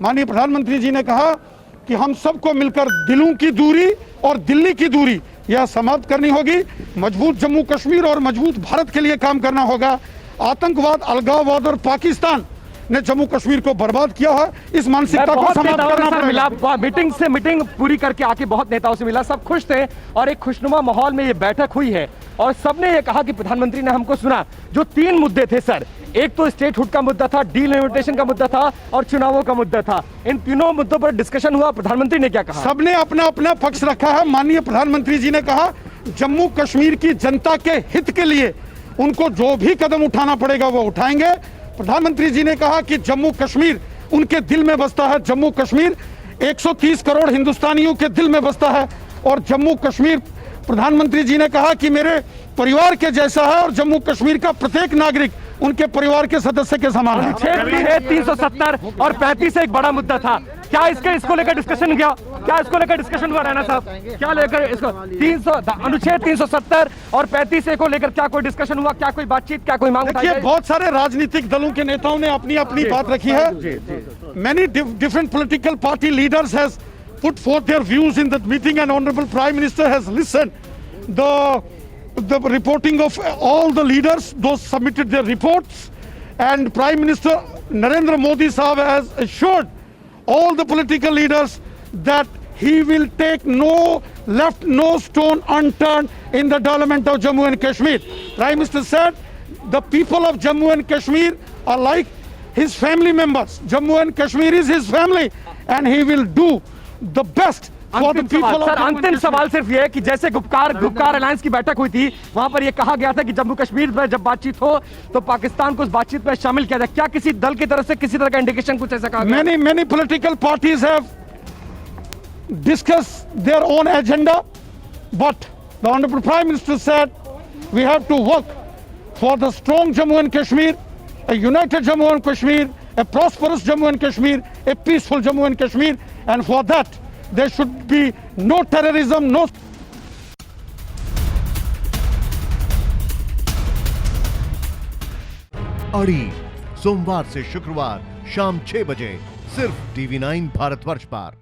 माननीय प्रधानमंत्री जी ने कहा कि हम सबको मिलकर दिलों की दूरी और दिल्ली की दूरी यह समाप्त करनी होगी। मजबूत जम्मू कश्मीर और मजबूत भारत के लिए काम करना होगा। आतंकवाद, अलगाववाद और पाकिस्तान ने जम्मू कश्मीर को बर्बाद किया है। इस मानसिकता को समाप्त करना पड़ेगा। मीटिंग पूरी करके आके बहुत नेताओं से मिला, सब खुश थे और एक खुशनुमा माहौल में ये बैठक हुई है और सबने ये कहा कि प्रधानमंत्री ने हमको सुना। जो 3 मुद्दे थे सर, एक तो स्टेटहुड का मुद्दा था, डीलिमिटेशन का मुद्दा था और चुनावों का मुद्दा था। इन तीनों मुद्दों पर डिस्कशन हुआ। प्रधानमंत्री ने क्या कहा? सबने अपना अपना पक्ष रखा है। माननीय प्रधानमंत्री जी ने कहा जम्मू कश्मीर की जनता के हित के लिए उनको जो भी कदम उठाना पड़ेगा वो उठाएंगे। प्रधानमंत्री जी ने कहा कि जम्मू कश्मीर उनके दिल में बसता है। जम्मू कश्मीर 130 करोड़ हिंदुस्तानियों के दिल में बसता है और जम्मू कश्मीर, प्रधानमंत्री जी ने कहा कि मेरे परिवार के जैसा है और जम्मू कश्मीर का प्रत्येक नागरिक उनके परिवार के सदस्य के समान है। 370 और 35 से एक बड़ा मुद्दा था। क्या इसको लेकर डिस्कशन किया? क्या इसको लेकर डिस्कशन हुआ राणा साहब? क्या लेकर इसको अनुच्छेद 370 और 35 को लेकर क्या कोई डिस्कशन हुआ? क्या कोई बातचीत, क्या कोई मांग उठाई? देखिए, बहुत सारे राजनीतिक दलों के नेताओं ने अपनी अपनी बात रखी है। Many different political party leaders has put forth their views in that meeting and Honorable Prime Minister has listened the reporting of all the leaders. Those submitted their reports and Prime Minister Narendra Modi Sahab has assured all the political leaders that he will take no stone unturned in the development of Jammu and Kashmir. Prime Minister said the people of Jammu and Kashmir are like his family members. Jammu and Kashmir is his family and he will do the best for the people of Jammu and अंतिम सवाल सिर्फ ये कि जैसे Gupkar alliance की बैठक हुई थी, वहां पर ये कहा गया था कि जम्मू कश्मीर में जब बातचीत हो तो पाकिस्तान को उस बातचीत में शामिल किया जाए। क्या किसी दल की तरफ से किसी तरह का इंडिकेशन कुछ ऐसा कहा गया? Many political parties have discussed their own agenda, but the Honorable Prime Minister said we have to work for the strong Jammu and Kashmir, a united Jammu and Kashmir, a prosperous Jammu and Kashmir, a peaceful Jammu and Kashmir, and for that there should be no terrorism, no अड़ी सोमवार से शुक्रवार शाम 6 बजे सिर्फ TV9 Bharatvarsh पर।